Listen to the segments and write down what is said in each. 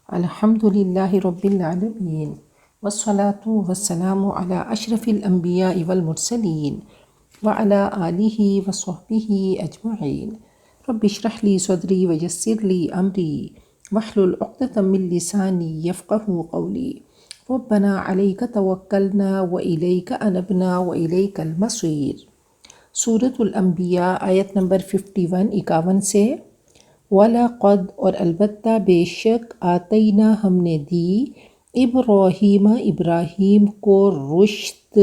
الحمد للہ رب العالمین والصلاة والسلام علی اشرف الانبیاء والمرسلین وعلی آلہ وصحبہ اجمعین۔ رب اشرح لی صدری ویسر لی امری واحلل عقدۃ من لسانی یفقہوا قولی۔ ربنا علیک توکلنا والیک انبنا والیک المصیر۔ سورۃ الانبیاء آیت نمبر 51 سے۔ وَلَقَدْ اور البتہ بے شک آتینہ ہم نے دی ابراہیم کو رشد،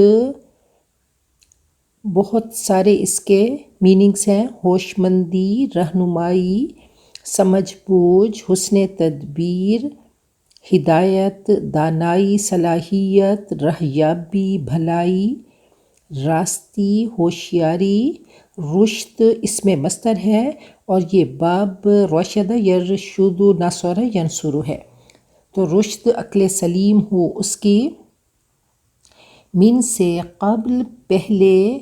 بہت سارے اس کے میننگز ہیں، ہوش مندی، رہنمائی، سمجھ بوجھ، حسن تدبیر، ہدایت، دانائی، صلاحیت، رہیابی، بھلائی، راستی، ہوشیاری۔ رشد اس میں مصدر ہے اور یہ باب رشد یرشد نصر ینصر ہے، تو رشد عقل سلیم ہو اس کی، من سے قبل پہلے،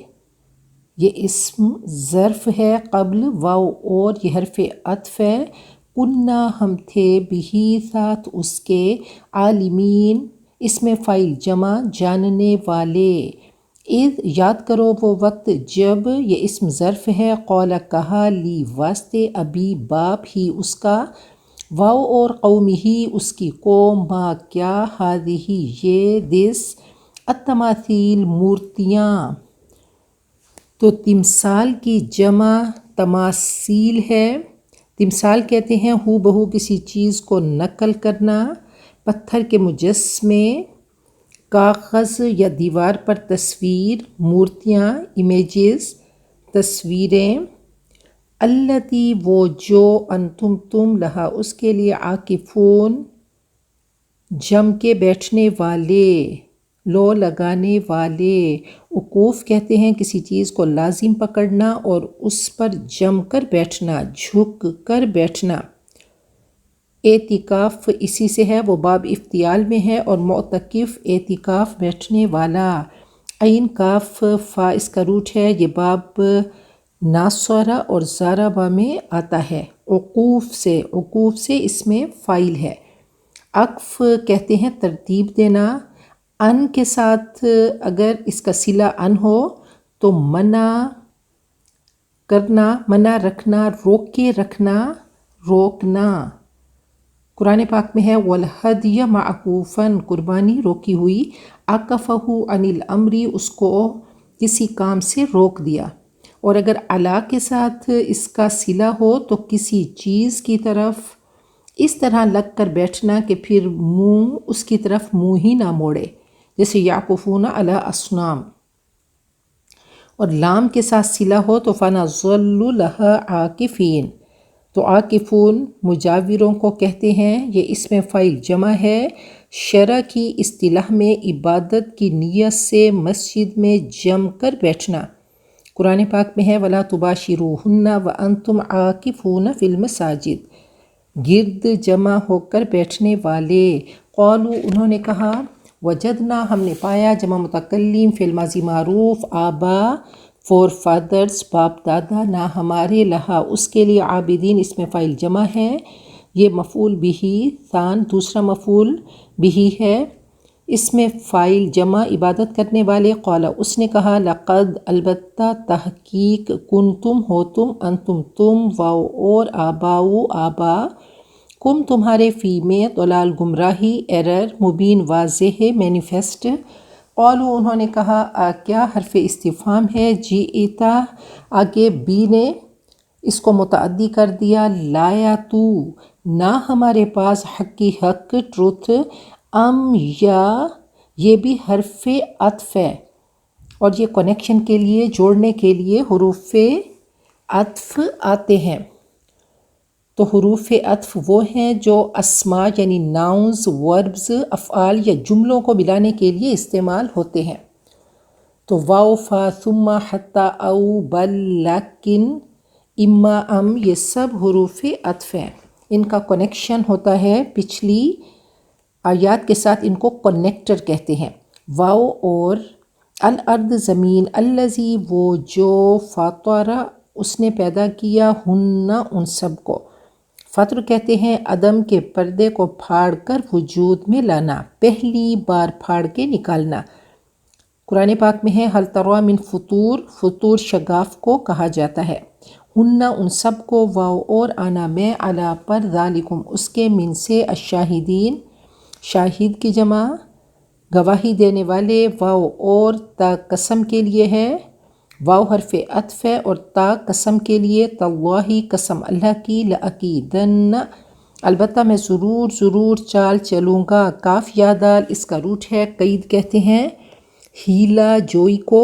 یہ اسم ظرف ہے، قبل واو اور یہ حرف عطف ہے، کننا ہم تھے بہی ساتھ اس کے، عالمین اس میں فاعل جمع جاننے والے، اذ یاد کرو وہ وقت جب، یہ اسم ظرف ہے، قول کہا، لی واسطے، ابی باپ ہی اس کا، واو اور قومہ اس کی قوم، ما کیا، ہذہ یہ، دس، التماثیل مورتیاں، تو تمثال کی جمع تماثیل ہے۔ تمثال کہتے ہیں ہو بہو کسی چیز کو نقل کرنا، پتھر کے مجسمے، کاغذ یا دیوار پر تصویر، مورتیاں، امیجز، تصویریں، التی وہ جو، انتم تم، لہا اس کے لیے، عاکفون جم کے بیٹھنے والے، لو لگانے والے، وقوف کہتے ہیں کسی چیز کو لازم پکڑنا اور اس پر جم کر بیٹھنا، جھک کر بیٹھنا۔ اعتکاف اسی سے ہے، وہ باب افتعال میں ہے، اور معتکف اعتکاف بیٹھنے والا، عین کاف فا اس کا روٹ ہے، یہ باب ناصرہ اور ضربہ میں آتا ہے، عقوف سے اس میں فاعل ہے۔ عقف کہتے ہیں ترتیب دینا، ان کے ساتھ اگر اس کا صلہ ان ہو تو منع کرنا، منع رکھنا، روک کے رکھنا، روکنا۔ قرآن پاک میں ہے وَالْهَدْيَ مَعْكُوفًا، قربانی روکی ہوئی، عَكَفَهُ عَنِ الْأَمْرِ اس کو کسی کام سے روک دیا، اور اگر علا کے ساتھ اس کا صلہ ہو تو کسی چیز کی طرف اس طرح لگ کر بیٹھنا کہ پھر منہ اس کی طرف منہ ہی نہ موڑے، جیسے یعکفون علی اصنام۔ اور لام کے ساتھ صلہ ہو تو فَنَظَلُّ لَهَا عَاكِفِينَ، تو عاکفون مجاوروں کو کہتے ہیں، یہ اس میں فاعل جمع ہے، شرع کی اصطلاح میں عبادت کی نیت سے مسجد میں جم کر بیٹھنا۔ قرآن پاک میں ہے وَلَا تُبَاشِرُوهُنَّ وَأَنْتُمْ عَاكِفُونَ فِي الْمَسَاجِدِ، گرد جمع ہو کر بیٹھنے والے۔ قالوا انہوں نے کہا، وجدنا ہم نے پایا، جمع متکلم فعل ماضی معروف، آبا فور فادرز باپ دادا، نہ ہمارے، لہا اس کے لیے، عابدین اس میں فاعل جمع ہے، یہ مفعول بہ ثان دوسرا مفعول بہ ہے، اس میں فاعل جمع عبادت کرنے والے، قال اس نے کہا، لقد البتہ تحقیق، کنتم ہو تم، انتم تم، واو اور آباؤ آبا، کم تمہارے، فی میں، ضلال گمراہی، ایرر، مبین واضح ہے، مینیفیسٹ۔ قالوا انہوں نے کہا، کیا حرف استفہام ہے، جئتا آگے بی نے اس کو متعدی کر دیا، لایا تو، نہ ہمارے پاس، حق کی حق، ٹروتھ، ام یا، یہ بھی حرف عطف ہے، اور یہ کنیکشن کے لیے، جوڑنے کے لیے حروف عطف آتے ہیں، تو حروف عطف وہ ہیں جو اسماء یعنی ناؤنز، وربز، افعال یا جملوں کو ملانے کے لیے استعمال ہوتے ہیں، تو واو، فا، ثم، حتی، او، بل، لیکن، اما، ام، یہ سب حروف عطف ہیں، ان کا کنیکشن ہوتا ہے پچھلی آیات کے ساتھ، ان کو کنیکٹر کہتے ہیں۔ واو اور الارض زمین، الذی وہ جو، فاطر اس نے پیدا کیا، ہن ان سب کو، فطر کہتے ہیں عدم کے پردے کو پھاڑ کر وجود میں لانا، پہلی بار پھاڑ کے نکالنا۔ قرآن پاک میں ہے حل تری من فطور، فطور شگاف کو کہا جاتا ہے۔ ہن ان سب کو، واو اور آنا میں، علا پر، ذالکم اس کے، من سے، الشاہدین شاہد کی جمع گواہی دینے والے، واو اور تا قسم کے لیے ہے، واو حرف عطف ہے اور تا قسم کے لیے، تاللہ قسم اللہ کی، لأکیدن البتہ میں ضرور چال چلوں گا، کاف یا دال اس کا روٹ ہے، قید کہتے ہیں ہیلا جوئی کو،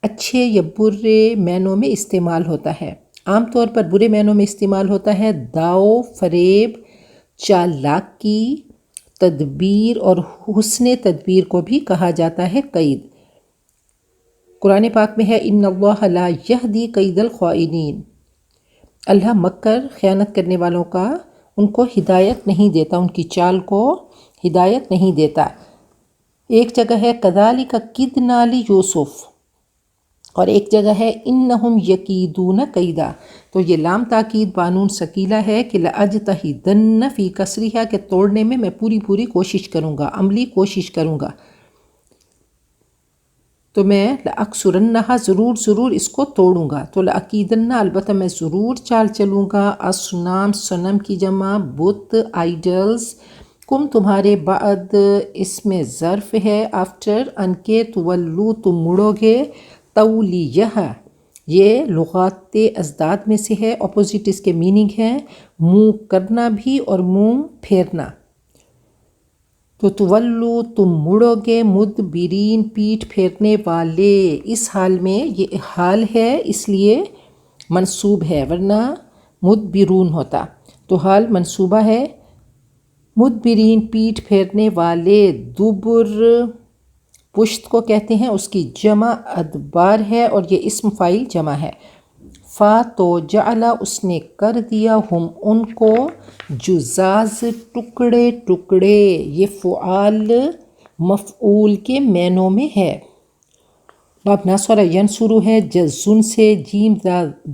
اچھے یا برے معنوں میں استعمال ہوتا ہے۔ عام طور پر برے معنوں میں استعمال ہوتا ہے، داؤ، فریب، چالاکی، تدبیر اور حسن تدبیر کو بھی کہا جاتا ہے قید۔ قرآن پاک میں ہے ان اللہ لا یہدی قید الخائنین، اللہ مکر خیانت کرنے والوں کا ان کو ہدایت نہیں دیتا، ان کی چال کو ہدایت نہیں دیتا۔ ایک جگہ ہے کذالک کدنا لیوسف اور ایک جگہ ہے انہم یکیدون کیدا، تو یہ لام تاکید بانون ثقیلہ ہے کہ لاجتہدن فی کسرہا کہ توڑنے میں پوری کوشش کروں گا، عملی کوشش کروں گا، تو میں لاکسرنہا ضرور اس کو توڑوں گا، تو لاکیدن البتہ میں ضرور چال چلوں گا، اصنام صنم کی جمع بت، آئیڈلز، کم تمہارے، بعد اس میں ظرف ہے، آفٹر ان کے، تولو تم مڑو گے، تولیہ یہ لغات ازداد میں سے ہے، اپوزٹ اس کے میننگ ہے منہ کرنا بھی اور منہ پھیرنا، تو تولو تم مڑو گے، مدبرین پیٹھ پھیرنے والے، اس حال میں، یہ حال ہے اس لیے منصوب ہے ورنہ مدبرون ہوتا، تو حال منصوبہ ہے، مدبرین پیٹھ پھیرنے والے، دبر پشت کو کہتے ہیں، اس کی جمع ادبار ہے اور یہ اسم فاعل جمع ہے۔ فا تو جعلا اس نے کر دیا، ہم ان کو، جزاز ٹکڑے، یہ فعال مفعول کے معنوں میں ہے۔ باب ناصر ینصرو ہے جزن سے، جیم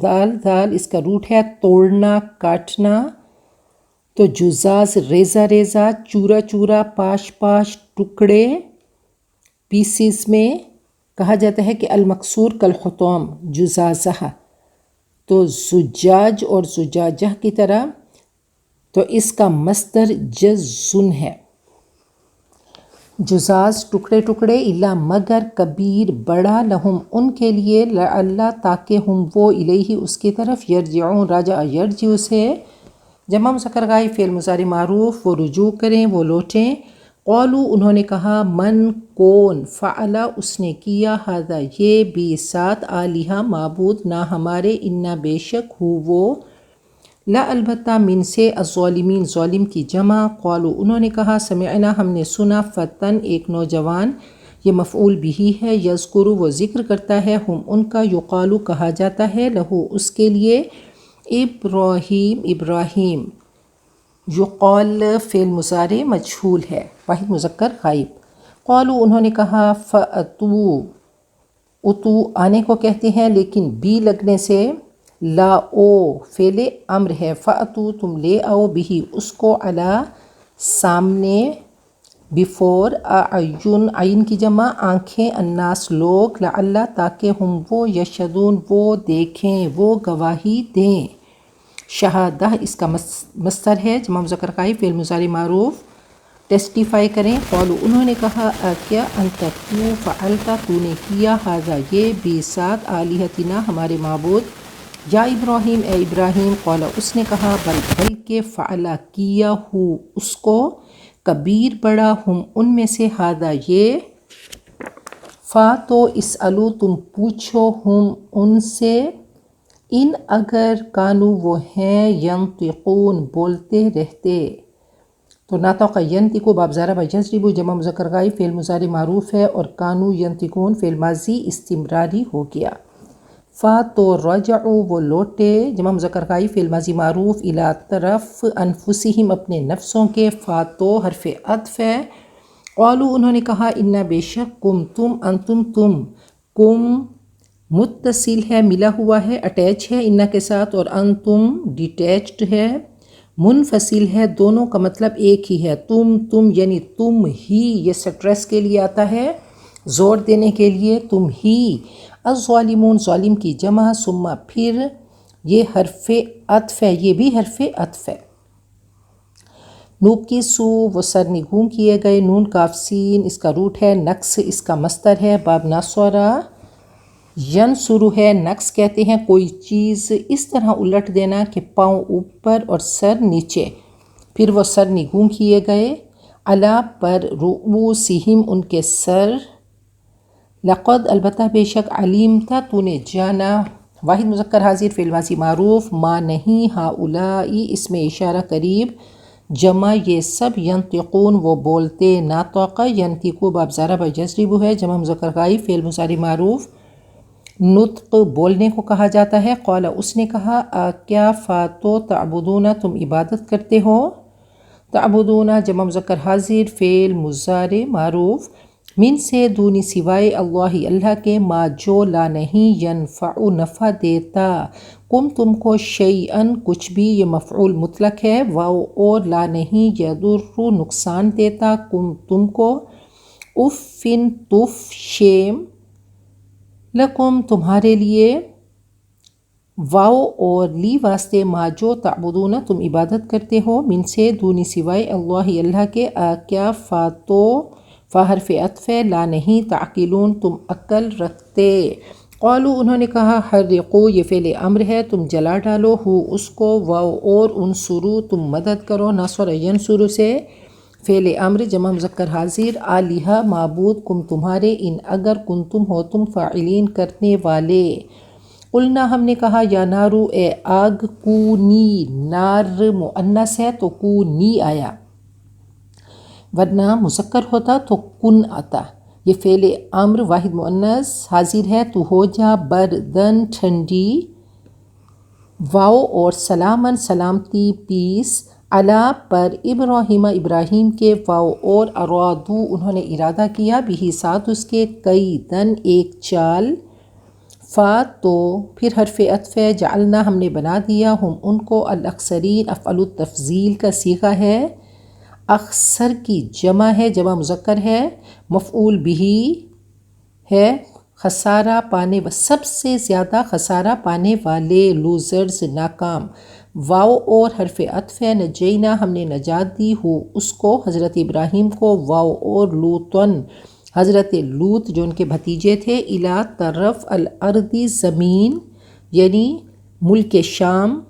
دال اس کا روٹ ہے، توڑنا کاٹنا، تو جزاز ریزہ چورا پاش ٹکڑے، پیسز میں کہا جاتا ہے کہ المکسور کالحطام جزازہ، تو زجاج اور زجاجہ کی طرح، تو اس کا مصدر جزن ہے۔ جزاز ٹکڑے، الا مگر، کبیر بڑا، لہم ان کے لیے، لعل تاکہ، ہم وہ، الیہ اس کی طرف، یرجعون راجع یرجع سے جمع مذکر غائب فعل مضارع معروف، وہ رجوع کریں، وہ لوٹیں۔ قولوا انہوں نے کہا، من کون، فعل اس نے کیا، ھذا یہ، بھی ساتھ، آلہہ معبود، نہ ہمارے، انا بے شک، ہو وہ، لا البتہ، من سے، الظالمین ظالم کی جمع، قولوا انہوں نے کہا، سمعنا ہم نے سنا، فتن ایک نوجوان، یہ مفعول بہ ہے، یذکر وہ ذکر کرتا ہے، ہم ان کا، یقال کہا جاتا ہے، لہو اس کے لیے، ابراہیم، یقال فعل مضارع مجہول ہے، واحد مذکر غائب۔ قالوا انہوں نے کہا، فأتوا، اتو آنے کو کہتے ہیں لیکن بی لگنے سے لا او فعل امر ہے، فأتوا تم لے آؤ، بھی اس کو، علی سامنے، بیفور، اعین عین کی جمع آنکھیں، الناس لوگ، لعل تاکہ، ہم وہ، یشہدون وہ دیکھیں، وہ گواہی دیں۔ شہادہ اس کا مصدر ہے، جمع مذکر غائب فعل مضارع معروف، ٹیسٹیفائی کریں۔ قالوا انہوں نے کہا، کیا، انت تو، فعلت تو نے کیا، ھذا یہ، بھی ساتھ، آلہتنا ہمارے معبود، یا ابراہیم اے ابراہیم، قال اس نے کہا، بلکہ، فعل کیا، ہو اس کو، کبیر بڑا، ہم ان میں سے، ھذا یہ، فا تو اسألو تم پوچھو، ہم ان سے، ان اگر، کانو وہ ہیں، ینطقون بولتے رہتے، تو نطق ینطق باب ضرب یضرب جمع مذکر غائب فعل مضارع معروف ہے اور کانو ینطقون فعل ماضی استمراری ہو گیا۔ فا تو رجعوا وہ لوٹے، جمع مذکر غائب فعل ماضی معروف، الی طرف، انفسہم اپنے نفسوں کے، فا تو حرف عطف ہے۔ قالوا انہوں نے کہا، انا بے شک، کم تم، انتم تم، کم متصل ہے، ملا ہوا ہے، اٹیچ ہے انا کے ساتھ، اور انتم ڈیٹیچڈ ہے، منفصل ہے، دونوں کا مطلب ایک ہی ہے، تم یعنی تم ہی، یہ سٹریس کے لیے آتا ہے، زور دینے کے لیے، تم ہی۔ الظالمون ظالم کی جمع، ثم پھر، یہ حرف عطف ہے، یہ بھی حرف عطف ہے۔ نوکسو وہ سرنگوں کیے گئے، نون کاف سین اس کا روٹ ہے، نقص اس کا مصدر ہے، باب ناصرہ ینصرو ہے، نقص کہتے ہیں کوئی چیز اس طرح الٹ دینا کہ پاؤں اوپر اور سر نیچے، پھر وہ سرنگوں کیے گئے، علا پر، رؤوسہم ان کے سر، لقد البتہ بے شک، علمت تو نے جانا، واحد مذکر حاضر فعل ماضی معروف، ما نہیں، ہؤلائی اسم اشارہ قریب، جمع یہ سب، ینطقون وہ بولتے، ناطق ینطقو باب ضرب یضرب ہے، جمع مذکر غائب فعل مضارع معروف، نطق بولنے کو کہا جاتا ہے، قال اس نے کہا، کیا فاتو تعبدون تم عبادت کرتے ہو، تعبدون جمع مذکر حاضر فعل مضارع معروف، من سے دونی سوائے، اللہ اللہ کے، ما جو لا نہیں، ینفع نفع دیتا، کم تم کو، شیئن کچھ بھی، یہ مفعول مطلق ہے، واو اور لا نہیں، یضر نقصان دیتا، کم تم کو، افن تف شیم، لکم تمہارے لیے، واو اور لی واسطے، ما جو تعبدون تم عبادت کرتے ہو، من سے دونی سوائے، اللہ اللہ کے، کیا فاتو فا حرف عطف ہے، لا نہیں، تعقلون تم عقل رکھتے، قالو انہوں نے کہا، حرقو یہ فعل امر ہے، تم جلا ڈالو، ہو اس کو، واو اور، انصرو تم مدد کرو، نصر ینصر سے فعل امر جمع مذکر حاضر، آلہہ معبود، کم تمہارے، ان اگر، کنتم ہو تم، فاعلین کرنے والے، قلنا ہم نے کہا، یا نارو اے آگ، کونی، نار مؤنث ہے تو کونی آیا، ورنہ مذکر ہوتا تو کن آتا، یہ فعل امر واحد مؤنث حاضر ہے، تو ہو جا، بردن ٹھنڈی، واو اور سلامن سلامتی، پیس، علی پر، ابراہیم ابراہیم کے، واو اور، ارادو انہوں نے ارادہ کیا، بھی ساتھ اس کے، کئی دن ایک چال، فا تو پھر حرف عطف ہے، جعلنا ہم نے بنا دیا، ہم ان کو، الاخسرین افعل التفضیل کا صیغہ ہے، اخسر کی جمع ہے، جمع مذکر ہے، مفعول بھی ہے، خسارہ پانے، سب سے زیادہ خسارہ پانے والے، لوزرز ناکام، واو اور حرف عطف ہے، نجینا ہم نے نجات دی، ہو اس کو، حضرت ابراہیم کو، واو اور، لوطن حضرت لوط جو ان کے بھتیجے تھے، الی طرف، الارض زمین یعنی ملک شام،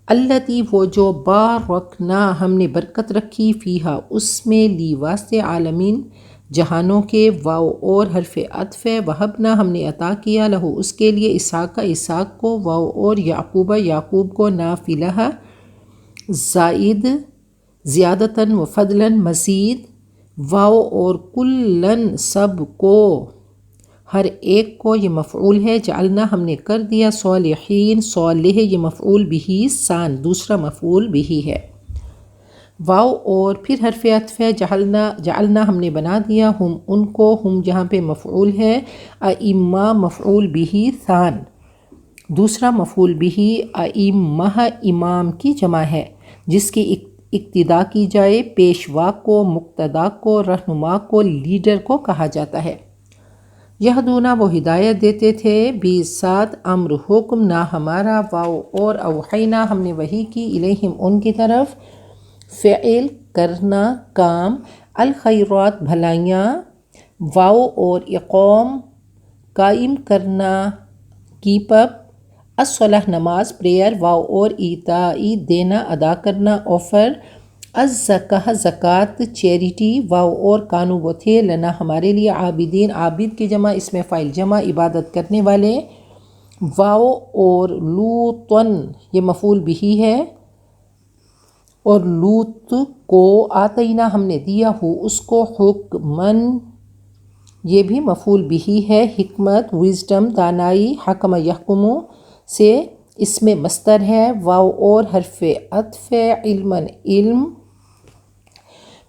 التی وہ جو، بارکنا ہم نے برکت رکھی، فیہا اس میں، لی واسطے، عالمین جہانوں کے، واو اور حرف عطف ہے، وہبنا ہم نے عطا کیا، لہو اس کے لیے، اسحاق اسحاق کو، واو اور، یعقوب یعقوب کو، نافلہ زائد، زیادتاً و فضلاً مزید، واو اور، کلن سب کو، ہر ایک کو، یہ مفعول ہے، جعلنا ہم نے کر دیا، صالحین صالح یہ مفعول بھی، سان دوسرا مفعول بھی ہے، واو اور پھر حرف عطف ہے، جعلنا ہم نے بنا دیا، ہم ان کو، ہم جہاں پہ مفعول ہے، ائمہ مفعول بھی، ثان دوسرا مفعول بھی، ائمہ امام کی جمع ہے، جس کی اقتدا کی جائے، پیشوا کو، مقتدا کو، رہنما کو، لیڈر کو کہا جاتا ہے، یہدونا وہ ہدایت دیتے تھے، بھی ساتھ، امر حکم، نہ ہمارا، واو اور، اوحینا ہم نے وحی کی، الیہم ان کی طرف، فعل کرنا کام، الخیرات بھلائیاں، واو اور، اقام قائم کرنا، کیپ اپ، الصلاۃ نماز پریئر، واو اور، ایتائی دینا ادا کرنا، آفر، الزکاۃ زکوٰۃ چیریٹی، واو اور، کانو وہ تھے، لنا ہمارے لیے، عابدین عابد کی جمع اسم فاعل جمع عبادت کرنے والے، واو اور، لوطن یہ مفعول بھی ہے، اور لوط کو، آتینا ہم نے دیا، ہو اس کو، حکمن یہ بھی مفعول بھی ہے، حکمت وزڈم دانائی، حکم یحکم سے اسم مصدر ہے، واو اور حرف عطف، علمن علم،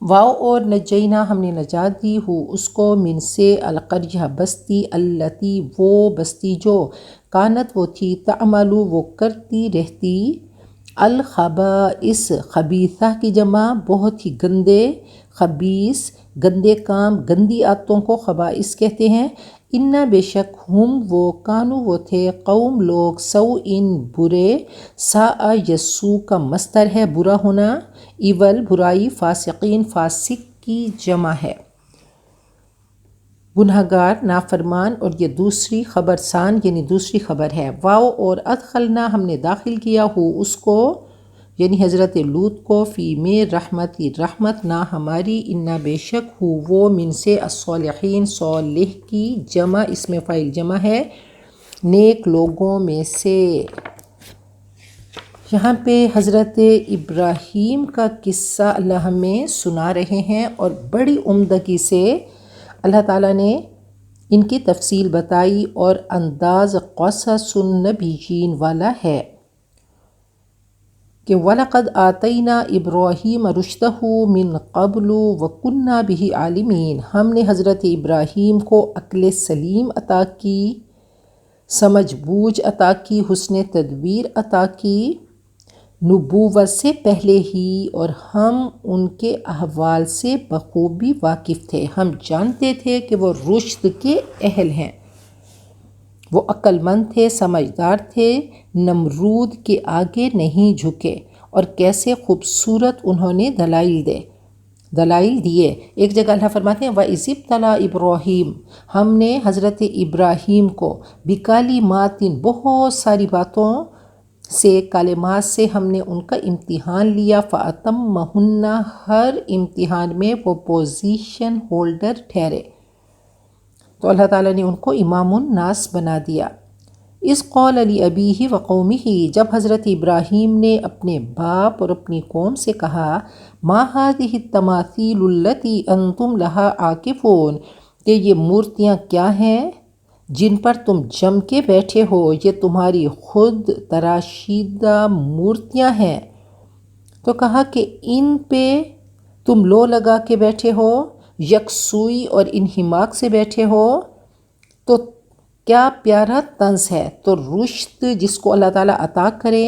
واو اور، نجینا ہم نے نجات دی، ہو اس کو، من سے، القریہ بستی، التی وہ بستی جو، کانت وہ تھی، تعملو وہ کرتی رہتی، الخبائث خبیثہ کی جمع بہت ہی گندے، خبیث گندے کام، گندی عادتوں کو خبائث کہتے ہیں۔ انا بے شک ہم وہ کانو وہ تھے قوم لوگ سوء برے، ساء یسوء کا مصدر ہے برا ہونا، ایول برائی، فاسقین فاسق کی جمع ہے، گنہگار نافرمان، اور یہ دوسری خبر ثان یعنی دوسری خبر ہے۔ واو اور ادخلنا ہم نے داخل کیا ہو اس کو یعنی حضرت لوط کو، فی میں رحمتی رحمت نہ ہماری، انا بے شک ہو وہ من سے الصالحین صالح کی جمع اس میں فاعل جمع ہے، نیک لوگوں میں سے۔ یہاں پہ حضرت ابراہیم کا قصہ اللہ ہمیں سنا رہے ہیں اور بڑی عمدگی سے اللہ تعالیٰ نے ان کی تفصیل بتائی اور انداز قصص النبیین والا ہے کہ وَلَقَدْ آتَيْنَا إِبْرَاهِيمَ رُشْدَهُ مِنْ قَبْلُ وَكُنَّا بِهِ عَالِمِينَ، ہم نے حضرت ابراہیم کو عقل سلیم عطا کی، سمجھ بوجھ عطا کی، حسن تدبیر عطا کی نبوت سے پہلے ہی، اور ہم ان کے احوال سے بخوبی واقف تھے، ہم جانتے تھے کہ وہ رشد کے اہل ہیں، وہ عقل مند تھے، سمجھدار تھے، نمرود کے آگے نہیں جھکے، اور کیسے خوبصورت انہوں نے دلائل دیے۔ ایک جگہ اللہ فرماتے ہیں وَإِذِ ابْتَلَىٰ إِبْرَاهِيمَ، ہم نے حضرت ابراہیم کو بِكَلِمَاتٍ بہت ساری باتوں سے، کلمات سے ہم نے ان کا امتحان لیا، فَأَتَمَّهُنَّ ہر امتحان میں وہ پوزیشن ہولڈر ٹھہرے، تو اللہ تعالیٰ نے ان کو امام الناس بنا دیا۔ اذ قال لأبیہ وقومہ، جب حضرت ابراہیم نے اپنے باپ اور اپنی قوم سے کہا ما هذه التماثیل التي انتم لها عاکفون، کہ یہ مورتیاں کیا ہیں جن پر تم جم کے بیٹھے ہو، یہ تمہاری خود تراشیدہ مورتیاں ہیں۔ تو کہا کہ ان پہ تم لو لگا کے بیٹھے ہو، یکسوئی اور انہماک سے بیٹھے ہو، تو کیا پیارا طنز ہے۔ تو رشد جس کو اللہ تعالیٰ عطا کرے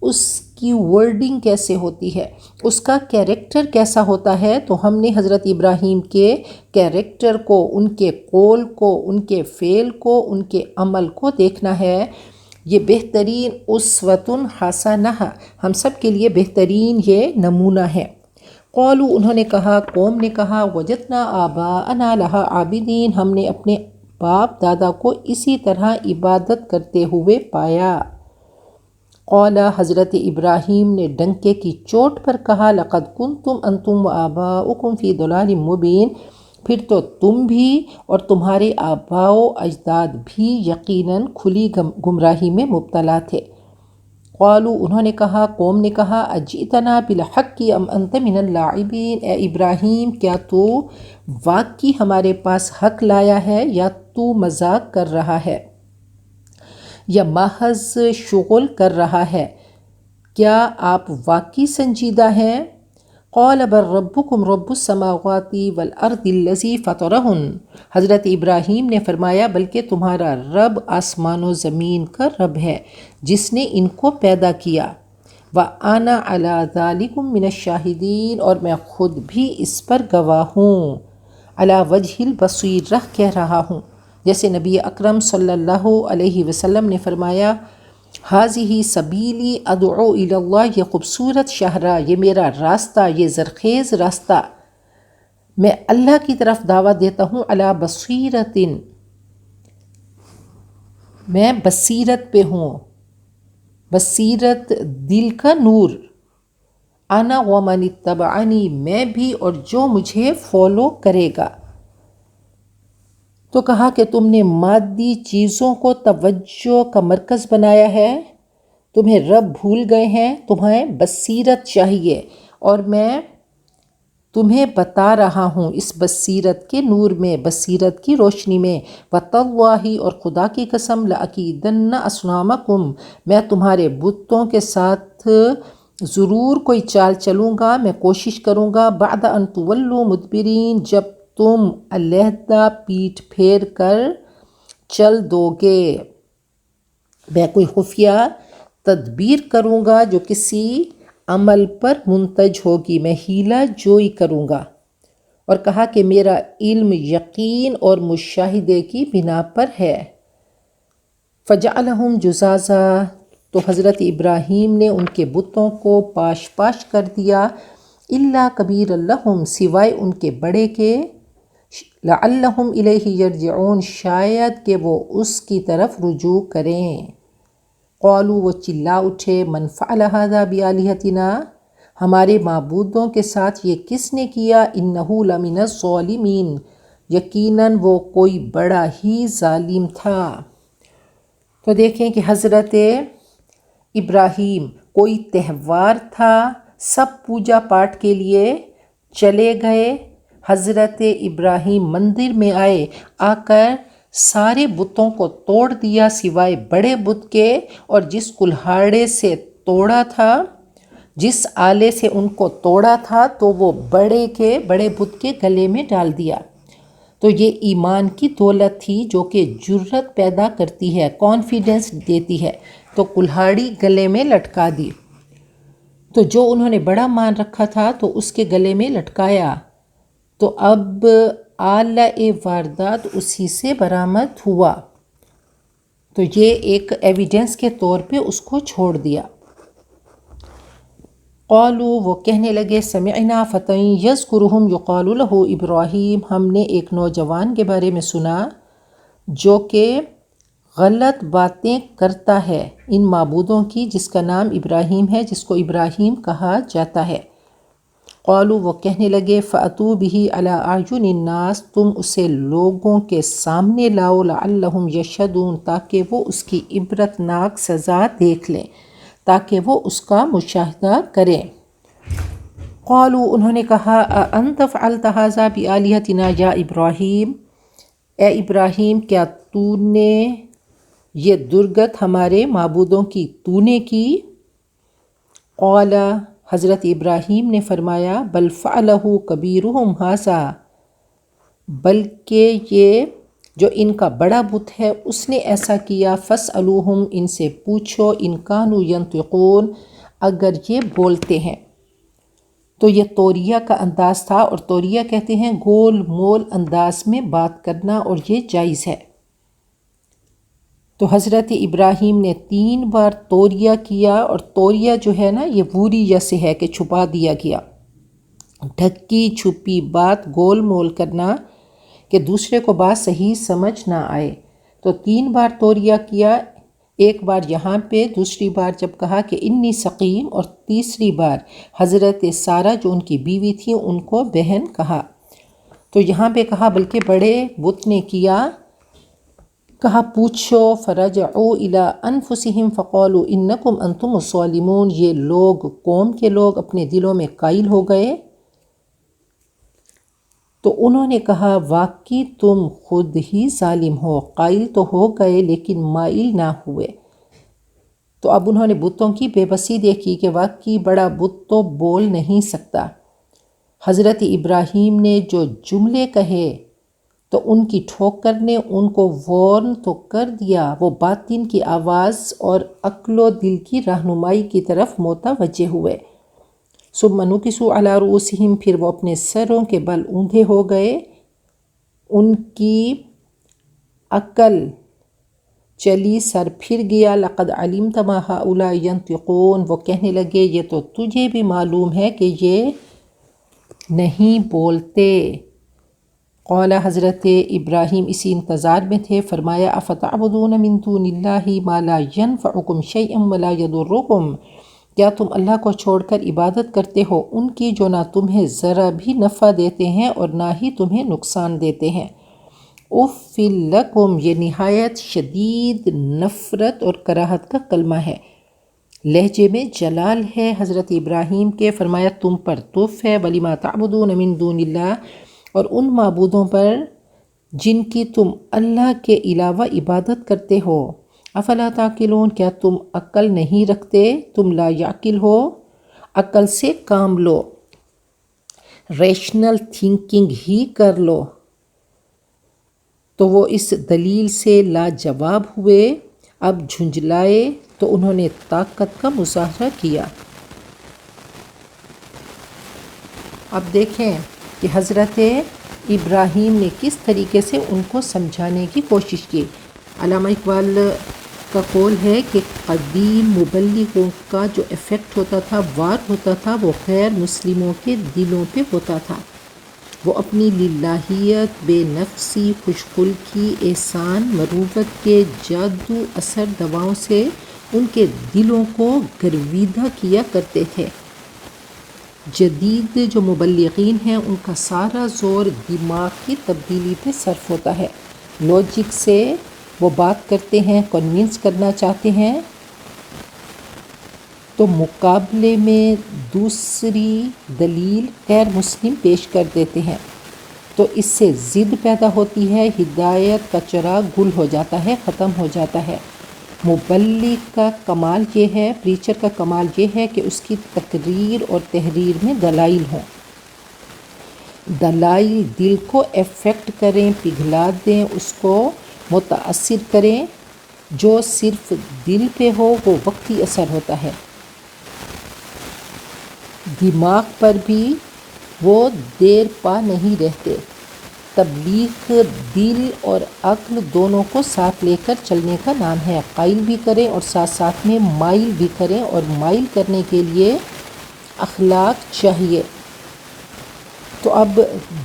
اس کی ورڈنگ کیسے ہوتی ہے، اس کا کیریکٹر کیسا ہوتا ہے، تو ہم نے حضرت ابراہیم کے کیریکٹر کو، ان کے قول کو، ان کے فعل کو، ان کے عمل کو دیکھنا ہے۔ یہ بہترین اسوۃ حسنہ ہم سب کے لیے بہترین یہ نمونہ ہے۔ قالوا انہوں نے کہا، قوم نے کہا وجدنا آباءنا لها عابدین، ہم نے اپنے باپ دادا کو اسی طرح عبادت کرتے ہوئے پایا۔ قال حضرت ابراہیم نے ڈنکے کی چوٹ پر کہا لقد کنتم انتم وآباؤکم فی ضلال مبین، پھر تو تم بھی اور تمہارے آباء و اجداد بھی یقیناً کھلی گمراہی میں مبتلا تھے۔ قالوا انہوں نے کہا، قوم نے کہا اجئتنا بالحق ام انت من اللاعبین، اے ابراہیم کیا تو واقعی ہمارے پاس حق لایا ہے یا تو مذاق کر رہا ہے یا محض شغل کر رہا ہے، کیا آپ واقعی سنجیدہ ہیں؟ قال بل ربکم رب السماوات والارض الذی فطرہن، حضرت ابراہیم نے فرمایا بلکہ تمہارا رب آسمان و زمین کا رب ہے جس نے ان کو پیدا کیا، وَأَنَا عَلَىٰ ذَلِكُم مِّنَ الشَّاہِدِينَ، اور میں خود بھی اس پر گواہ ہوں، عَلَىٰ وَجْهِ الْبَصِیرَۃ کہہ رہا ہوں، جیسے نبی اکرم صلی اللہ علیہ وسلم نے فرمایا ہذہ سبیلی ادعو الی اللہ، یہ خوبصورت شاہراہ، یہ میرا راستہ، یہ زرخیز راستہ، میں اللہ کی طرف دعوت دیتا ہوں، علی بصیرۃ، میں بصیرت پہ ہوں، بصیرت دل کا نور، انا ومن اتبعنی، میں بھی اور جو مجھے فالو کرے گا۔ تو کہا کہ تم نے مادی چیزوں کو توجہ کا مرکز بنایا ہے، تمہیں رب بھول گئے ہیں، تمہیں بصیرت چاہیے، اور میں تمہیں بتا رہا ہوں اس بصیرت کے نور میں، بصیرت کی روشنی میں، وَتَاللَّہِ، اور خدا کی قسم، لَأَكِيدَنَّ أَصْنَامَكُمْ، میں تمہارے بتوں کے ساتھ ضرور کوئی چال چلوں گا، میں کوشش کروں گا، بعد ان تولوا مدبرین، جب تم علیحدہ پیٹھ پھیر کر چل دو گے، میں کوئی خفیہ تدبیر کروں گا جو کسی عمل پر منتج ہوگی، میں ہیلہ جوئی کروں گا۔ اور کہا کہ میرا علم یقین اور مشاہدے کی بنا پر ہے۔ فجعلہم جزازا، تو حضرت ابراہیم نے ان کے بتوں کو پاش پاش کر دیا، الا کبیر لہم، سوائے ان کے بڑے کے، لعلہم الیہ یرجعون، شاید کہ وہ اس کی طرف رجوع کریں۔ قالوا، وہ چلا اٹھے، من فعل ھذا بآلہتنا، ہمارے معبودوں کے ساتھ یہ کس نے کیا، انہ لمن الظالمین، یقیناً وہ کوئی بڑا ہی ظالم تھا۔ تو دیکھیں کہ حضرت ابراہیم، کوئی تہوار تھا، سب پوجا پاٹ کے لیے چلے گئے۔ حضرت ابراہیم مندر میں آئے، آ کر سارے بتوں کو توڑ دیا سوائے بڑے بت کے، اور جس کلہاڑے سے توڑا تھا، جس آلے سے ان کو توڑا تھا، تو وہ بڑے بت کے گلے میں ڈال دیا۔ تو یہ ایمان کی دولت تھی جو کہ جرت پیدا کرتی ہے، کانفیڈنس دیتی ہے۔ تو کلہاڑی گلے میں لٹکا دی، تو جو انہوں نے بڑا مان رکھا تھا تو اس کے گلے میں لٹکایا، تو اب آلہ واردات اسی سے برآمد ہوا، تو یہ ایک ایویڈنس کے طور پہ اس کو چھوڑ دیا۔ قالوا، وہ کہنے لگے، سمعنا فتى یذکرہم یقال لہ ابراہیم، ہم نے ایک نوجوان کے بارے میں سنا جو کہ غلط باتیں کرتا ہے ان معبودوں کی، جس کا نام ابراہیم ہے، جس کو ابراہیم کہا جاتا ہے۔ قالوا، وہ کہنے لگے، فأتوا بہ علی اعین الناس، تم اسے لوگوں کے سامنے لاؤ، لعلہم یشہدون، تاکہ وہ اس کی عبرت ناک سزا دیکھ لیں، تاکہ وہ اس کا مشاہدہ کریں۔ قالوا، انہوں نے کہا، اانت فعلت ھذا بآلہتنا یا ابراہیم، اے ابراہیم، کیا تو نے یہ درگت ہمارے معبودوں کی تو نے کی؟ قال، حضرت ابراہیم نے فرمایا، بل فعلہ کبیرہم ھذا، بلکہ یہ جو ان کا بڑا بت ہے اس نے ایسا کیا، فاسألوہم، ان سے پوچھو، ان کانوا ینطقون، اگر یہ بولتے ہیں۔ تو یہ توریہ کا انداز تھا، اور توریہ کہتے ہیں گول مول انداز میں بات کرنا، اور یہ جائز ہے۔ تو حضرت ابراہیم نے 3 بار توریہ کیا، اور توریہ جو ہے نا یہ ووریہ سے ہے کہ چھپا دیا گیا، ڈھکی چھپی بات، گول مول کرنا کہ دوسرے کو بات صحیح سمجھ نہ آئے۔ تو 3 بار توریہ کیا، ایک بار یہاں پہ، دوسری بار جب کہا کہ انی سقیم، اور تیسری بار حضرت سارہ جو ان کی بیوی تھی ان کو بہن کہا۔ تو یہاں پہ کہا بلکہ بڑے بت نے کیا، کہا پوچھو، فرجعوا الی انفسہم فقالوا انکم انتم الظالمون، یہ لوگ، قوم کے لوگ اپنے دلوں میں قائل ہو گئے، تو انہوں نے کہا واقعی تم خود ہی ظالم ہو، قائل تو ہو گئے لیکن مائل نہ ہوئے۔ تو اب انہوں نے بتوں کی بے بسی دیکھی کہ واقعی بڑا بت تو بول نہیں سکتا۔ حضرت ابراہیم نے جو جملے کہے تو ان کی ٹھوکر نے ان کو وارن تو کر دیا، وہ باطن کی آواز اور عقل و دل کی رہنمائی کی طرف متوجہ ہوئے۔ ثم نکسوا علی رؤوسہم، پھر وہ اپنے سروں کے بل اوندھے ہو گئے، ان کی عقل چلی، سر پھر گیا۔ لقد علمت ما ہؤلاء ینطقون، وہ کہنے لگے یہ تو تجھے بھی معلوم ہے کہ یہ نہیں بولتے۔ قال، حضرت ابراہیم اسی انتظار میں تھے، فرمایا افتعبدون من دون اللہ ما لا ینفعکم شیئا ولا یضرکم، کیا تم اللہ کو چھوڑ کر عبادت کرتے ہو ان کی جو نہ تمہیں ذرا بھی نفع دیتے ہیں اور نہ ہی تمہیں نقصان دیتے ہیں۔ اف لکم، یہ نہایت شدید نفرت اور کراہت کا کلمہ ہے، لہجے میں جلال ہے حضرت ابراہیم کے۔ فرمایا تم پر تف ہے، ولما تعبدون من دون اللہ، اور ان معبودوں پر جن کی تم اللہ کے علاوہ عبادت کرتے ہو۔ افلا تعقلون، کیا تم عقل نہیں رکھتے؟ تم لا یعقل ہو، عقل سے کام لو، ریشنل تھنکنگ ہی کر لو۔ تو وہ اس دلیل سے لاجواب ہوئے، اب جھنجھلائے تو انہوں نے طاقت کا مظاہرہ کیا۔ اب دیکھیں کہ حضرت ابراہیم نے کس طریقے سے ان کو سمجھانے کی کوشش کی۔ علامہ اقبال کا قول ہے کہ قدیم مبلغوں کا جو ایفیکٹ ہوتا تھا، وار ہوتا تھا، وہ غیر مسلموں کے دلوں پہ ہوتا تھا۔ وہ اپنی للہیت، بے نفسی، خوش خلقی، احسان، مروت کے جادو اثر دواؤں سے ان کے دلوں کو گرویدہ کیا کرتے تھے۔ جدید جو مبلغین ہیں ان کا سارا زور دماغ کی تبدیلی پہ صرف ہوتا ہے۔ لاجک سے وہ بات کرتے ہیں، کنونس کرنا چاہتے ہیں، تو مقابلے میں دوسری دلیل غیر مسلم پیش کر دیتے ہیں، تو اس سے ضد پیدا ہوتی ہے، ہدایت کا چراغ گل ہو جاتا ہے، ختم ہو جاتا ہے۔ مبلغ کا کمال یہ ہے، پریچر کا کمال یہ ہے کہ اس کی تقریر اور تحریر میں دلائل ہوں۔ دلائل دل کو افیکٹ کریں، پگھلا دیں، اس کو متاثر کریں۔ جو صرف دل پہ ہو وہ وقتی اثر ہوتا ہے، دماغ پر بھی وہ دیر پا نہیں رہتے۔ تبلیغ دل اور عقل دونوں کو ساتھ لے کر چلنے کا نام ہے۔ قائل بھی کریں اور ساتھ ساتھ میں مائل بھی کریں، اور مائل کرنے کے لیے اخلاق چاہیے۔ تو اب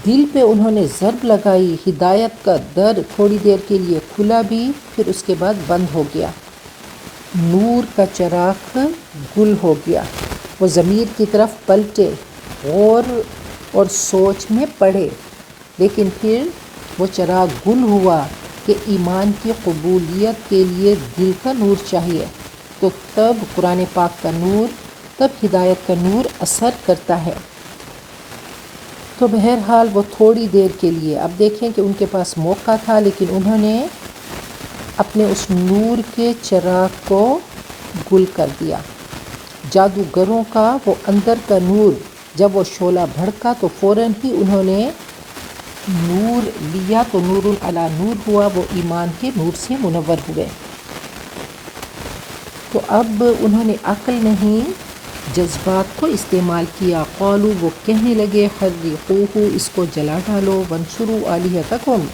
دل پہ انہوں نے ضرب لگائی، ہدایت کا در تھوڑی دیر کے لیے کھلا بھی، پھر اس کے بعد بند ہو گیا، نور کا چراغ گل ہو گیا۔ وہ ضمیر کی طرف پلٹے، غور اور سوچ میں پڑے، لیکن پھر وہ چراغ گل ہوا کہ ایمان کی قبولیت کے لیے دل کا نور چاہیے، تو تب قرآن پاک کا نور، تب ہدایت کا نور اثر کرتا ہے۔ تو بہرحال وہ تھوڑی دیر کے لیے، اب دیکھیں کہ ان کے پاس موقع تھا، لیکن انہوں نے اپنے اس نور کے چراغ کو گل کر دیا۔ جادوگروں کا وہ اندر کا نور جب وہ شعلہ بھڑکا تو فوراً ہی انہوں نے نور لیا، تو نور علی نور ہوا، وہ ایمان کے نور سے منور ہوئے۔ تو اب انہوں نے عقل نہیں، جذبات کو استعمال کیا۔ قالوا، وہ کہنے لگے، حرقوہ، اس کو جلا ڈالو، وانصروا آلہتکم،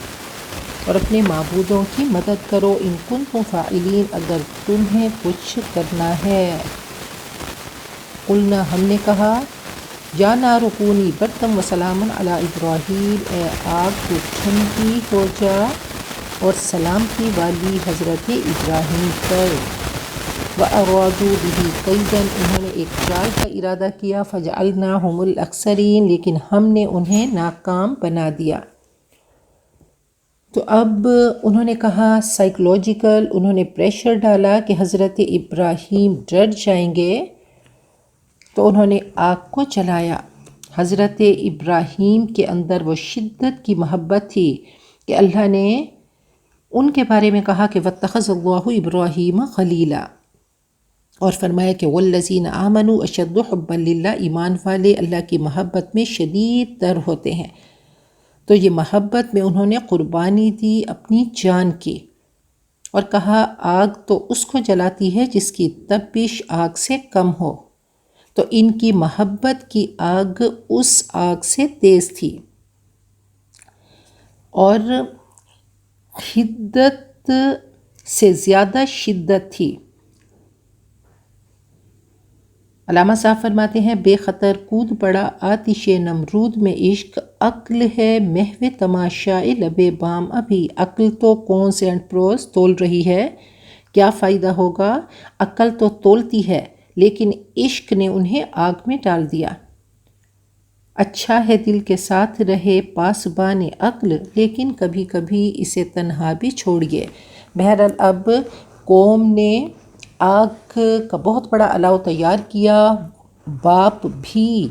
اور اپنے معبودوں کی مدد کرو، ان کنتم فاعلین، اگر تمہیں کچھ کرنا ہے۔ قلنا، ہم نے کہا، یا نار کونی بردم وسلاما علی ابراہیم، اے آگ تو ٹھنڈی ہو جا اور سلامتی والی حضرت ابراہیم پر۔ وَأَرَادُوا بِهِ كَيْدًا، انہوں نے ایک چال کا ارادہ کیا، فَجَعَلْنَاهُمُ الْأَخْسَرِينَ، لیکن ہم نے انہیں ناکام بنا دیا۔ تو اب انہوں نے کہا سائیکولوجیکل، انہوں نے پریشر ڈالا کہ حضرت ابراہیم ڈر جائیں گے، تو انہوں نے آگ کو جلایا۔ حضرت ابراہیم کے اندر وہ شدت کی محبت تھی کہ اللہ نے ان کے بارے میں کہا کہ وَاتَّخَذَ اللَّهُ إِبْرَاهِيمَ خَلِيلًا، اور فرمایا کہ وَالَّذِينَ آمَنُوا أَشَدُّ حُبًّا لِلَّهِ، ایمان والے اللہ کی محبت میں شدید تر ہوتے ہیں۔ تو یہ محبت میں انہوں نے قربانی دی اپنی جان کی، اور کہا آگ تو اس کو جلاتی ہے جس کی تپش آگ سے کم ہو، تو ان کی محبت کی آگ اس آگ سے تیز تھی، اور حدت سے زیادہ شدت تھی۔ علامہ صاحب فرماتے ہیں، بے خطر کود پڑا آتش نمرود میں عشق، عقل ہے محو تماشائے لب بام ابھی۔ عقل تو کون سے اینڈ پروز تول رہی ہے، کیا فائدہ ہوگا؟ عقل تو تولتی ہے، لیکن عشق نے انہیں آگ میں ڈال دیا۔ اچھا ہے دل کے ساتھ رہے پاسبان عقل، لیکن کبھی کبھی اسے تنہا بھی چھوڑیے۔ بہرحال اب قوم نے آگ کا بہت بڑا الاؤ تیار کیا، باپ بھی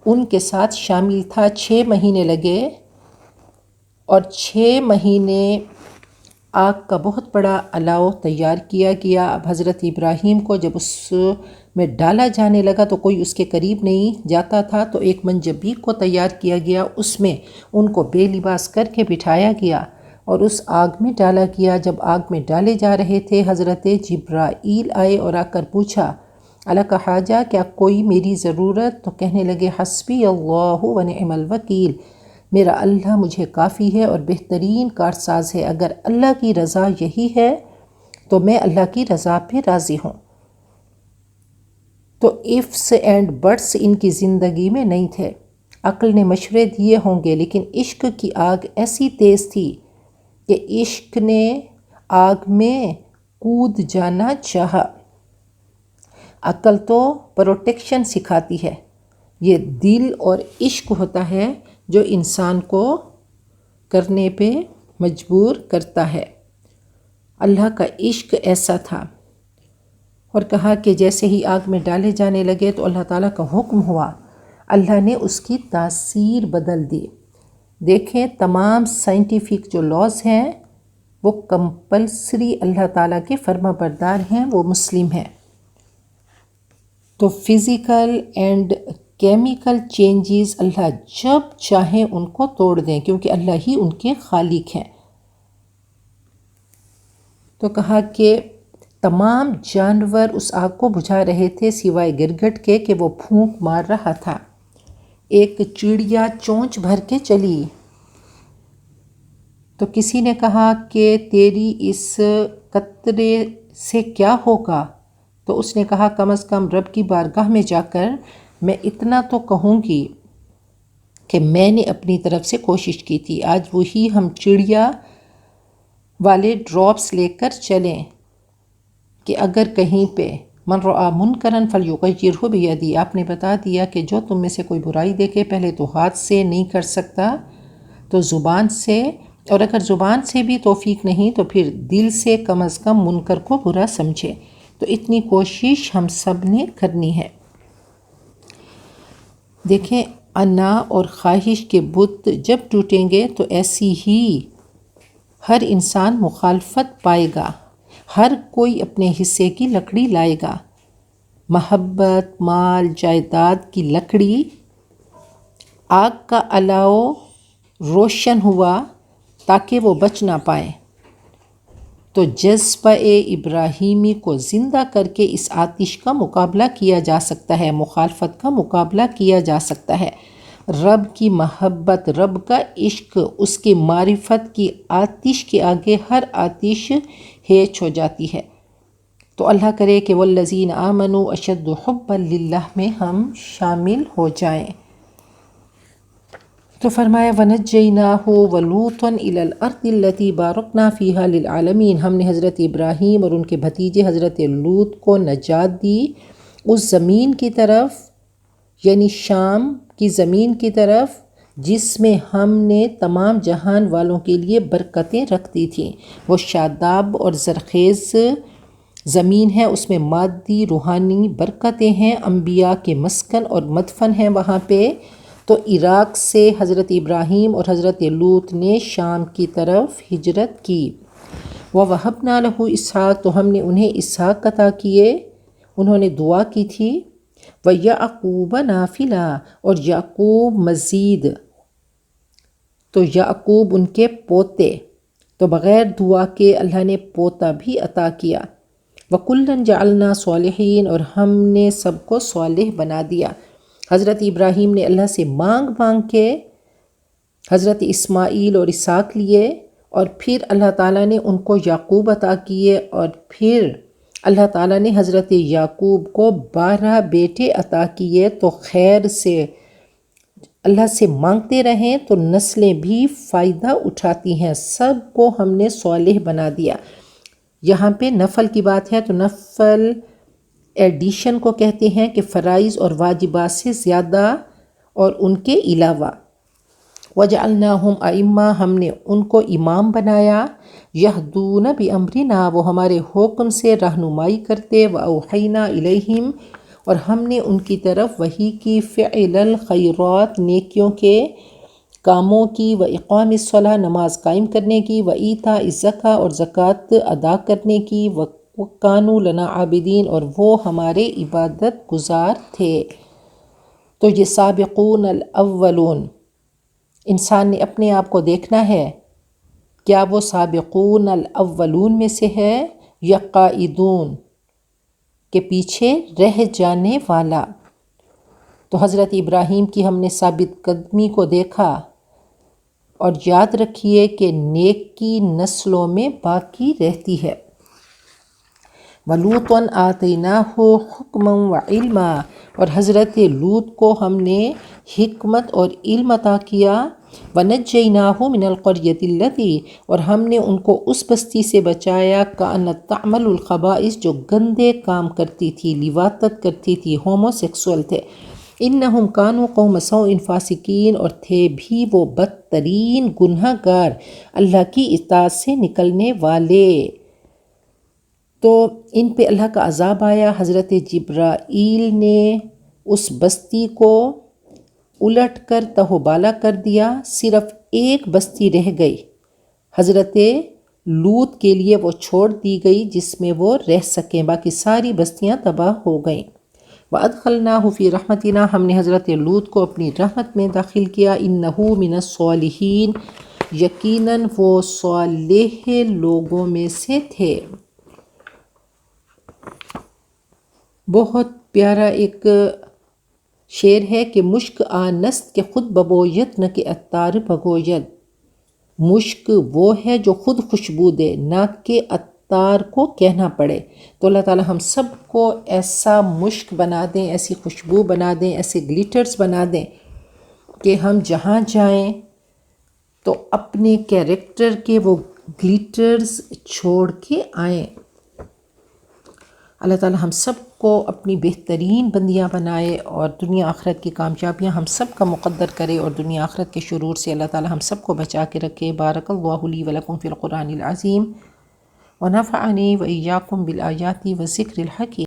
ان کے ساتھ شامل تھا۔ 6 مہینے لگے، اور 6 مہینے آگ کا بہت بڑا الاؤ تیار کیا گیا۔ اب حضرت ابراہیم کو جب اس میں ڈالا جانے لگا تو کوئی اس کے قریب نہیں جاتا تھا، تو ایک منجبیق کو تیار کیا گیا، اس میں ان کو بے لباس کر کے بٹھایا گیا، اور اس آگ میں ڈالا گیا۔ جب آگ میں ڈالے جا رہے تھے حضرت جبرائیل آئے اور آ کر پوچھا الک حاجہ، کیا کوئی میری ضرورت؟ تو کہنے لگے حسبی اللہ و نعم الوکیل، میرا اللہ مجھے کافی ہے اور بہترین کارساز ہے۔ اگر اللہ کی رضا یہی ہے تو میں اللہ کی رضا پہ راضی ہوں۔ تو ifs اینڈ بٹس ان کی زندگی میں نہیں تھے۔ عقل نے مشورے دیے ہوں گے، لیکن عشق کی آگ ایسی تیز تھی کہ عشق نے آگ میں کود جانا چاہا۔ عقل تو پروٹیکشن سکھاتی ہے، یہ دل اور عشق ہوتا ہے جو انسان کو کرنے پہ مجبور کرتا ہے۔ اللہ کا عشق ایسا تھا، اور کہا کہ جیسے ہی آگ میں ڈالے جانے لگے تو اللہ تعالیٰ کا حکم ہوا، اللہ نے اس کی تاثیر بدل دی۔ دیکھیں تمام سائنٹیفک جو لاز ہیں وہ کمپلسری اللہ تعالیٰ کے فرما بردار ہیں، وہ مسلم ہیں۔ تو فزیکل اینڈ کیمیکل چینجز اللہ جب چاہیں ان کو توڑ دیں، کیونکہ اللہ ہی ان کے خالق ہیں۔ تو کہا کہ تمام جانور اس آگ کو بجھا رہے تھے سوائے گرگٹ کے کہ وہ پھونک مار رہا تھا۔ ایک چڑیا چونچ بھر کے چلی تو کسی نے کہا کہ تیری اس قطرے سے کیا ہوگا؟ تو اس نے کہا کم از کم رب کی بارگاہ میں جا کر میں اتنا تو کہوں گی کہ میں نے اپنی طرف سے کوشش کی تھی۔ آج وہی ہم چڑیا والے ڈراپس لے کر چلیں کہ اگر کہیں پہ من رآ منکرا فلیغیرہ بیدی، آپ نے بتا دیا کہ جو تم میں سے کوئی برائی دیکھے پہلے تو ہاتھ سے نہیں کر سکتا تو زبان سے، اور اگر زبان سے بھی توفیق نہیں تو پھر دل سے کم از کم منکر کو برا سمجھے۔ تو اتنی کوشش ہم سب نے کرنی ہے۔ دیکھیں انا اور خواہش کے بت جب ٹوٹیں گے تو ایسی ہی ہر انسان مخالفت پائے گا، ہر کوئی اپنے حصے کی لکڑی لائے گا۔ محبت، مال، جائیداد کی لکڑی، آگ کا الاؤ روشن ہوا تاکہ وہ بچ نہ پائیں۔ تو جذبہ ابراہیمی کو زندہ کر کے اس آتش کا مقابلہ کیا جا سکتا ہے، مخالفت کا مقابلہ کیا جا سکتا ہے۔ رب کی محبت، رب کا عشق، اس کی معرفت کی آتش کے آگے ہر آتش ہیچ ہو جاتی ہے۔ تو اللہ کرے کہ والذین آمنوا اشد حبا للہ میں ہم شامل ہو جائیں۔ تو فرمایا وَنَجَّيْنَاهُ وَلُوطًا إِلَى الْأَرْضِ الَّتِي بَارَكْنَا فِيهَا لِلْعَالَمِينَ، ہم نے حضرت ابراہیم اور ان کے بھتیجے حضرت لوط کو نجات دی اس زمین کی طرف، یعنی شام کی زمین کی طرف جس میں ہم نے تمام جہان والوں کے لیے برکتیں رکھ دی تھیں۔ وہ شاداب اور زرخیز زمین ہے، اس میں مادی روحانی برکتیں ہیں، انبیاء کے مسکن اور مدفن ہیں وہاں پہ۔ تو عراق سے حضرت ابراہیم اور حضرت لوط نے شام کی طرف ہجرت کی۔ وَوَهَبْنَا لَهُ إِسْحَاقَ، تو ہم نے انہیں اسحاق عطا کیے، انہوں نے دعا کی تھی۔ وَيَعْقُوبَ نَافِلًا، اور یعقوب مزید، تو یعقوب ان کے پوتے، تو بغیر دعا کے اللہ نے پوتا بھی عطا کیا۔ وَكُلًّا جَعَلْنَا صَالِحِينَ، اور ہم نے سب کو صالح بنا دیا۔ حضرت ابراہیم نے اللہ سے مانگ مانگ کے حضرت اسماعیل اور اسحاق لیے، اور پھر اللہ تعالیٰ نے ان کو یعقوب عطا کیے، اور پھر اللہ تعالیٰ نے حضرت یعقوب کو 12 بیٹے عطا کیے۔ تو خیر سے اللہ سے مانگتے رہیں تو نسلیں بھی فائدہ اٹھاتی ہیں، سب کو ہم نے صالح بنا دیا۔ یہاں پہ نفل کی بات ہے، تو نفل ایڈیشن کو کہتے ہیں کہ فرائض اور واجبات سے زیادہ اور ان کے علاوہ۔ وَجَعَلْنَاهُمْ أَئِمَّةً، ہم نے ان کو امام بنایا۔ يَهْدُونَ بِأَمْرِنَا، وہ ہمارے حکم سے رہنمائی کرتے۔ وَأَوْحَيْنَا إِلَيْهِمْ، اور ہم نے ان کی طرف وحی کی، فِعْلَ الْخَيْرَاتِ، نیکیوں کے کاموں کی، وَإِقَامِ الصَّلَاةِ، نماز قائم کرنے کی، وَإِيتَاءِ الزَّكَاةِ، اور زکوٰۃ ادا کرنے کی، وَكَانُوا لَنَا عَابِدِينَ، اور وہ ہمارے عبادت گزار تھے۔ تو یہ سابقون الاولون، انسان نے اپنے آپ کو دیکھنا ہے کیا وہ سابقون الاولون میں سے ہے یا قائدون کے پیچھے رہ جانے والا؟ تو حضرت ابراہیم کی ہم نے ثابت قدمی کو دیکھا، اور یاد رکھیے کہ نیکی نسلوں میں باقی رہتی ہے۔ وَلُوطًا آتَيْنَاهُ حُكْمًا وَعِلْمًا، اور حضرت لوط کو ہم نے حکمت اور علم عطا کیا۔ وَنَجَّيْنَاهُ مِنَ الْقَرْيَةِ الَّتِي، اور ہم نے ان کو اس بستی سے بچایا كَانَتْ تَعْمَلُ الْخَبَائِث، جو گندے کام کرتی تھی، لواطت کرتی تھی، ہومو سیکسول تھے۔ انہم کانوا قوم سوء فاسقین، اور تھے بھی وہ بدترین گناہ گار، اللہ کی اطاعت سے نکلنے والے۔ تو ان پہ اللہ کا عذاب آیا، حضرت جبرائیل نے اس بستی کو الٹ کر تہو بالا کر دیا، صرف ایک بستی رہ گئی، حضرت لوط کے لیے وہ چھوڑ دی گئی جس میں وہ رہ سکیں، باقی ساری بستیاں تباہ ہو گئیں۔ وَأَدْخَلْنَاهُ فِي رَحْمَتِنَا، ہم نے حضرت لوط کو اپنی رحمت میں داخل کیا۔ إِنَّهُ مِنَ الصَّالِحِينَ، یقیناً وہ صالح لوگوں میں سے تھے۔ بہت پیارا ایک شعر ہے کہ مشک آنست کے خود ببوید نہ کہ عطار بگوید۔ مشک وہ ہے جو خود خوشبو دے، نہ کہ عطار کو کہنا پڑے۔ تو اللہ تعالی ہم سب کو ایسا مشک بنا دیں، ایسی خوشبو بنا دیں، ایسے گلیٹرز بنا دیں کہ ہم جہاں جائیں تو اپنے کیریکٹر کے وہ گلیٹرز چھوڑ کے آئیں۔ اللہ تعالی ہم سب کو اپنی بہترین بندیاں بنائے، اور دنیا آخرت کی کامیابیاں ہم سب کا مقدر کرے، اور دنیا آخرت کے شرور سے اللہ تعالی ہم سب کو بچا کے رکھے۔ بارک اللہ لی ولکم فی القرآن العظیم، ونفعنی وإیاکم بالآیات والذکر الحکیم۔